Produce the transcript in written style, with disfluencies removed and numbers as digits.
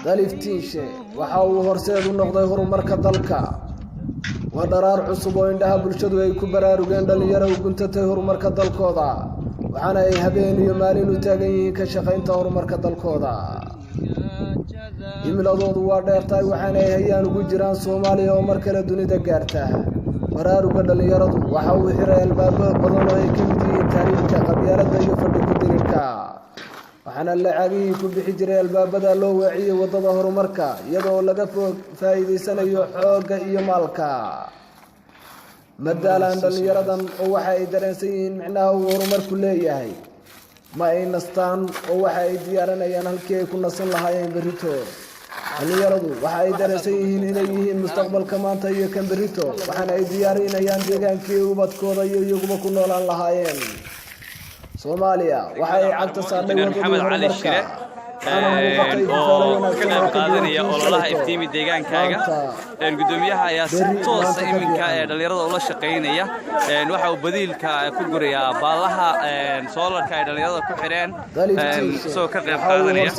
qaliftiishe waxa uu horseed u noqday horumarka dalka ودرار عصب وإنها bulshadu ay ku baraarugeen dhalinyaro u guntatay horumarka dalkooda waxaana ay habeen iyo maalin u taagan yihiin ka shaqaynta horumarka dalkooda imiladoodu waa dheertahay waxaana ay hayaan ugu jiraan Soomaaliya oo mar kale dunida gaarta baraaruga dhalinyaradu waxa uu xiray albaabo badan oo ay ka mid yihiin taariikhka qabyaaladda iyo fadhi ku dirirka waxaana lacagii ku bixi jiray albaabada loo waaciyay wadada horumarka iyadoo laga faa'iideysanayo xoogga iyo maalka madalan dhalinyaradan oo waxa ay dareensan yihiin macnaha uu horumarku leeyahay ma ay nastaan oo waxa ay diyaarinayaan halkii ay ku nasan lahaayeen berrito dhalinyaradu waxa ay dareensan yihiin inay yihiin mustaqbalka maanta iyo kan berrito waxaana ay diyaarinayaan deegaankii ubadkooda iyo iyaguba ku noolaan lahaayeen Soomaaliya waxa ay cagta saartay Maxamed Cali Shire oo ka qayb qaadanaya ololaha iftiimi deegaankaaga gudoomiyaha ayaa si toos ah iminka dhalinyarada ula shaqeynaya waxa uu badiilka ku gurayaa baalaha soolarka ay dhalinyarada ku xireen soo ka qayb qaadanaya